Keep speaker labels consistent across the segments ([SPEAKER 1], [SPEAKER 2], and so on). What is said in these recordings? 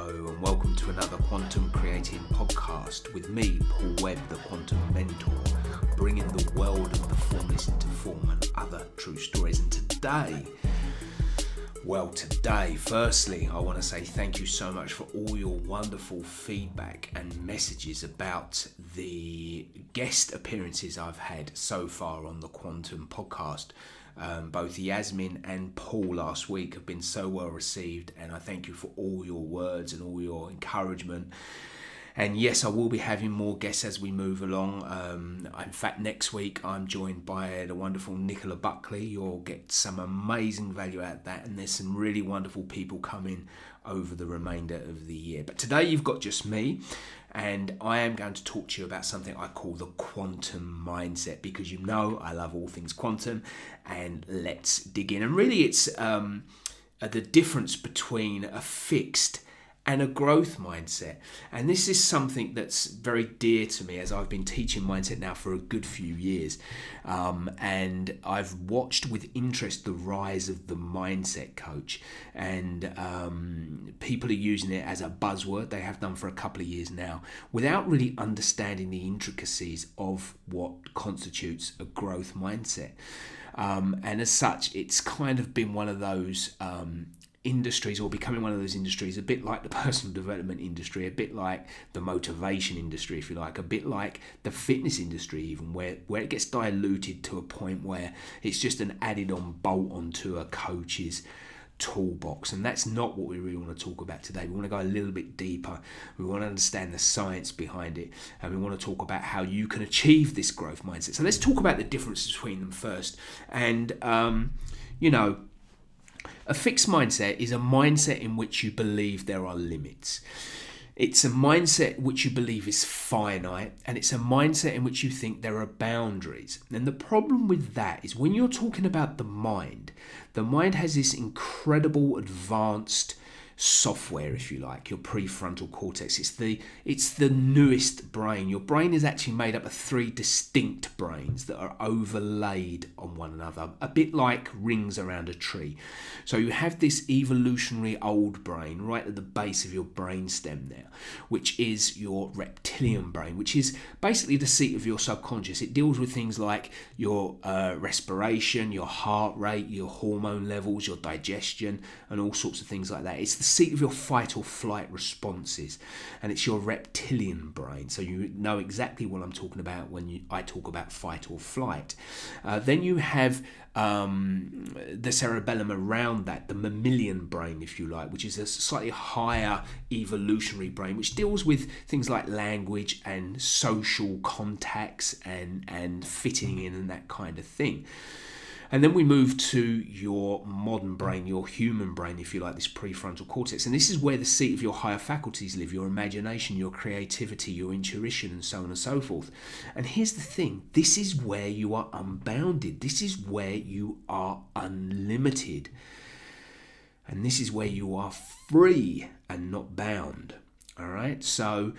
[SPEAKER 1] and welcome to another Quantum Creating podcast with me, Paul Webb, the Quantum Mentor, bringing the world of the formless into form and other true stories. And today, firstly, I want to say thank you so much for all your wonderful feedback and messages about the guest appearances I've had so far on the Quantum podcast. Both Yasmin and Paul last week have been so well received, and I thank you for all your words and all your encouragement. And yes, I will be having more guests as we move along. In fact, next week I'm joined by the wonderful Nicola Buckley. You'll get some amazing value out of that, and there's some really wonderful people coming over the remainder of the year. But today you've got just me, and I am going to talk to you about something I call the quantum mindset, because you know I love all things quantum. And let's dig in. And really it's the difference between a fixed and a growth mindset. And this is something that's very dear to me, as I've been teaching mindset now for a good few years. And I've watched with interest the rise of the mindset coach. And people are using it as a buzzword. They have done for a couple of years now, without really understanding the intricacies of what constitutes a growth mindset. And as such, it's kind of been one of those industries, or becoming one of those industries, a bit like the personal development industry, a bit like the motivation industry, if you like, a bit like the fitness industry even, where it gets diluted to a point where it's just an added on bolt onto a coach's toolbox. And that's not what we really want to talk about today. We want to go a little bit deeper. We want to understand the science behind it, and we want to talk about how you can achieve this growth mindset. So let's talk about the difference between them first. And a fixed mindset is a mindset in which you believe there are limits. It's a mindset which you believe is finite, and it's a mindset in which you think there are boundaries. And the problem with that is when you're talking about the mind has this incredible advanced software, if you like, your prefrontal cortex. It's the newest brain. Your brain is actually made up of three distinct brains that are overlaid on one another, a bit like rings around a tree. So you have this evolutionary old brain right at the base of your brainstem there, which is your reptilian brain, which is basically the seat of your subconscious. It deals with things like your respiration, your heart rate, your hormone levels, your digestion, and all sorts of things like that. It's the seat of your fight or flight responses, and it's your reptilian brain. So you know exactly what I'm talking about when I talk about fight or flight. Then you have the cerebellum around that, the mammalian brain, if you like, which is a slightly higher evolutionary brain, which deals with things like language and social contacts and fitting in and that kind of thing. And then we move to your modern brain, your human brain, if you like, this prefrontal cortex. And this is where the seat of your higher faculties live, your imagination, your creativity, your intuition, and so on and so forth. And here's the thing, this is where you are unbounded. This is where you are unlimited. And this is where you are free and not bound. All right? So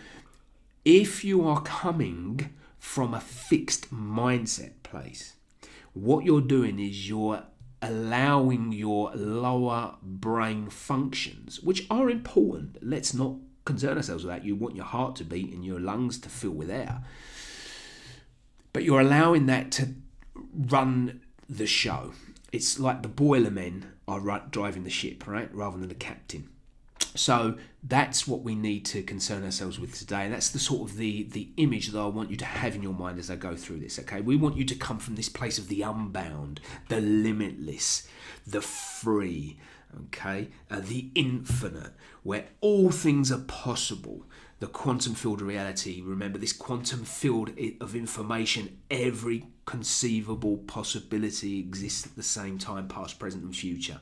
[SPEAKER 1] if you are coming from a fixed mindset place, what you're doing is you're allowing your lower brain functions, which are important. Let's not concern ourselves with that. You want your heart to beat and your lungs to fill with air. But you're allowing that to run the show. It's like the boilermen are driving the ship, right? Rather than the captain. So that's what we need to concern ourselves with today. And that's the sort of the image that I want you to have in your mind as I go through this, okay? We want you to come from this place of the unbound, the limitless, the free, okay? The infinite, where all things are possible. The quantum field of reality. Remember, this quantum field of information, every conceivable possibility exists at the same time, past, present, and future.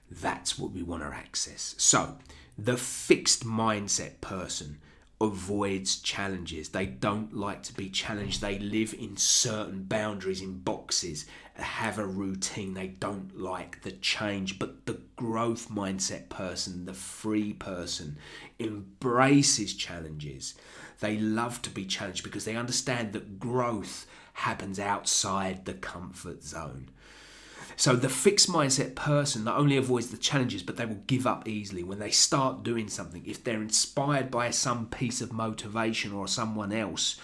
[SPEAKER 1] That's what we want to access. So, the fixed mindset person avoids challenges. They don't like to be challenged. They live in certain boundaries, in boxes, have a routine. They don't like the change. But the growth mindset person, the free person, embraces challenges. They love to be challenged because they understand that growth happens outside the comfort zone. So the fixed mindset person not only avoids the challenges, but they will give up easily when they start doing something. If they're inspired by some piece of motivation or someone else,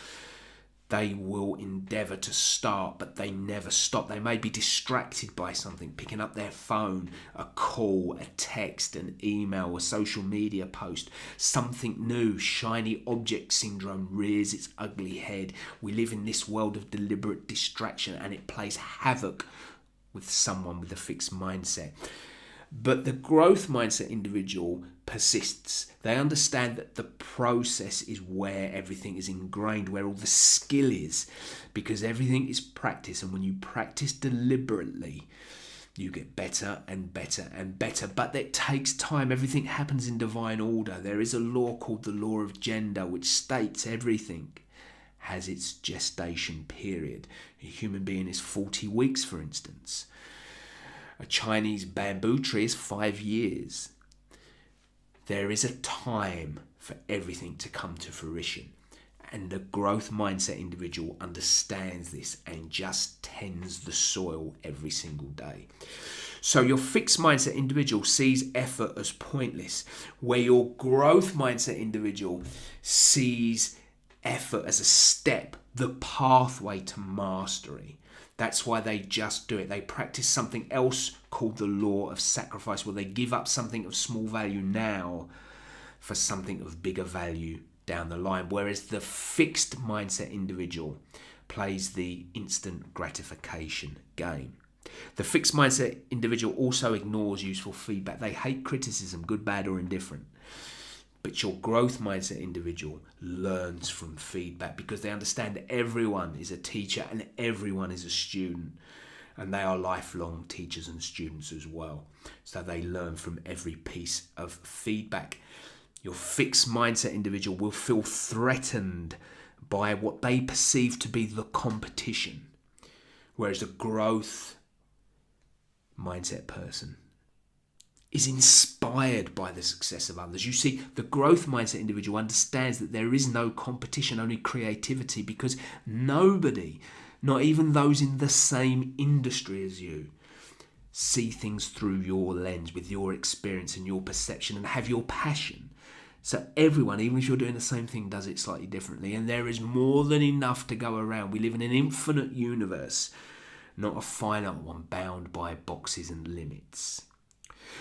[SPEAKER 1] they will endeavour to start, but they never stop. They may be distracted by something, picking up their phone, a call, a text, an email, a social media post, something new. Shiny object syndrome rears its ugly head. We live in this world of deliberate distraction, and it plays havoc with someone with a fixed mindset. But the growth mindset individual persists. They understand that the process is where everything is ingrained, where all the skill is, because everything is practice. And when you practice deliberately, you get better and better and better. But it takes time. Everything happens in divine order. There is a law called the law of gender, which states everything has its gestation period. A human being is 40 weeks, for instance. A Chinese bamboo tree is 5 years. There is a time for everything to come to fruition. And the growth mindset individual understands this and just tends the soil every single day. So your fixed mindset individual sees effort as pointless, where your growth mindset individual sees effort as a step, the pathway to mastery. That's why they just do it. They practice something else called the law of sacrifice, where they give up something of small value now for something of bigger value down the line. Whereas the fixed mindset individual plays the instant gratification game. The fixed mindset individual also ignores useful feedback. They hate criticism, good, bad, or indifferent. But your growth mindset individual learns from feedback, because they understand that everyone is a teacher and everyone is a student. And they are lifelong teachers and students as well. So they learn from every piece of feedback. Your fixed mindset individual will feel threatened by what they perceive to be the competition. Whereas a growth mindset person is inspired by the success of others. You see, the growth mindset individual understands that there is no competition, only creativity, because nobody, not even those in the same industry as you, see things through your lens, with your experience and your perception, and have your passion. So everyone, even if you're doing the same thing, does it slightly differently. And there is more than enough to go around. We live in an infinite universe, not a finite one bound by boxes and limits.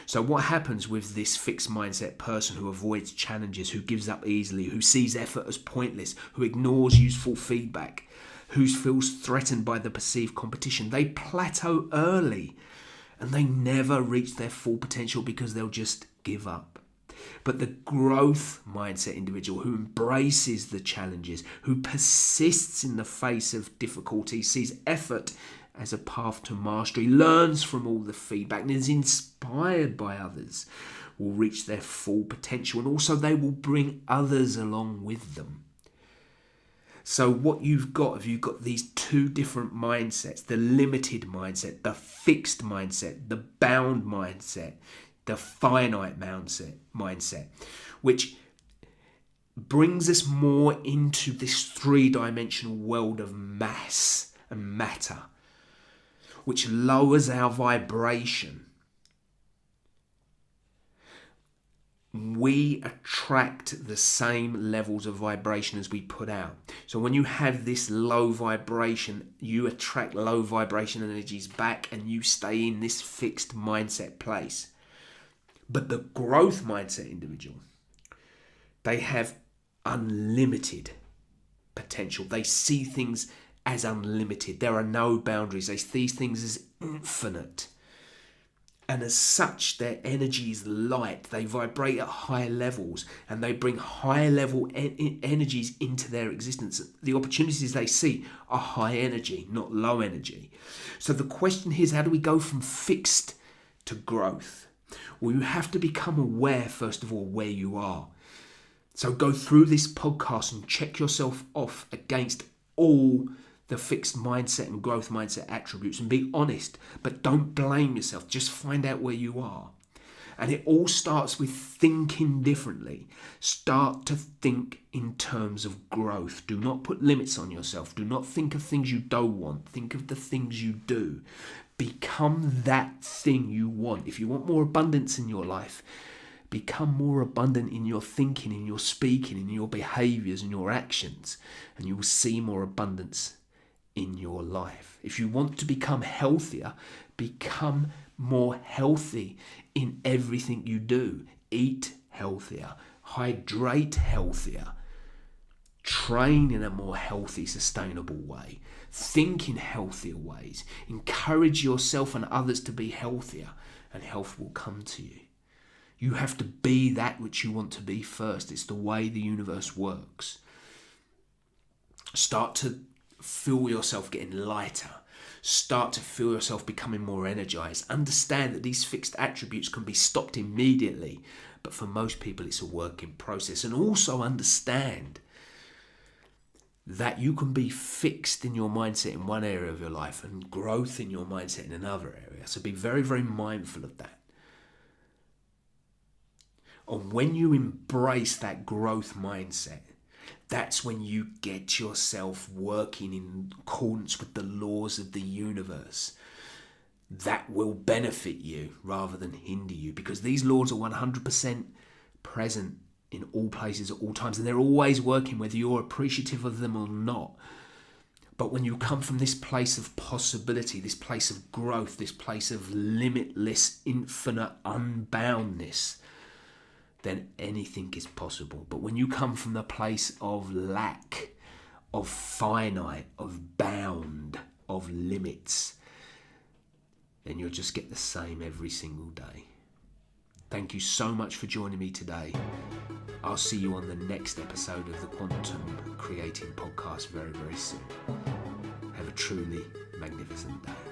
[SPEAKER 1] So what happens with this fixed mindset person who avoids challenges, who gives up easily, who sees effort as pointless, who ignores useful feedback, who feels threatened by the perceived competition? They plateau early and they never reach their full potential because they'll just give up. But the growth mindset individual who embraces the challenges, who persists in the face of difficulty, sees effort as a path to mastery, learns from all the feedback and is inspired by others, will reach their full potential, and also they will bring others along with them. So what you've got these two different mindsets: the limited mindset, the fixed mindset, the bound mindset, the finite mindset, which brings us more into this three-dimensional world of mass and matter, which lowers our vibration. We attract the same levels of vibration as we put out. So when you have this low vibration, you attract low vibration energies back, and you stay in this fixed mindset place. But the growth mindset individual, they have unlimited potential. They see things as unlimited. There are no boundaries. They see things as infinite. And as such, their energy is light. They vibrate at higher levels, and they bring higher level energies into their existence. The opportunities they see are high energy, not low energy. So the question here is, how do we go from fixed to growth? Well, you have to become aware, first of all, where you are. So go through this podcast and check yourself off against all the fixed mindset and growth mindset attributes, and be honest, but don't blame yourself. Just find out where you are. And it all starts with thinking differently. Start to think in terms of growth. Do not put limits on yourself. Do not think of things you don't want. Think of the things you do. Become that thing you want. If you want more abundance in your life, become more abundant in your thinking, in your speaking, in your behaviors, and your actions, and you will see more abundance in your life. If you want to become healthier, become more healthy in everything you do. Eat healthier, hydrate healthier, train in a more healthy, sustainable way, think in healthier ways, encourage yourself and others to be healthier, and health will come to you. You have to be that which you want to be first. It's the way the universe works. Start to feel yourself getting lighter. Start to feel yourself becoming more energized. Understand that these fixed attributes can be stopped immediately, but for most people it's a work in process. And also understand that you can be fixed in your mindset in one area of your life and growth in your mindset in another area. So be very, very mindful of that. And when you embrace that growth mindset, that's when you get yourself working in accordance with the laws of the universe that will benefit you rather than hinder you, because these laws are 100% present in all places at all times, and they're always working whether you're appreciative of them or not. But when you come from this place of possibility, this place of growth, this place of limitless, infinite unboundness, then anything is possible. But when you come from the place of lack, of finite, of bound, of limits, then you'll just get the same every single day. Thank you so much for joining me today. I'll see you on the next episode of the Quantum Creating Podcast very, very soon. Have a truly magnificent day.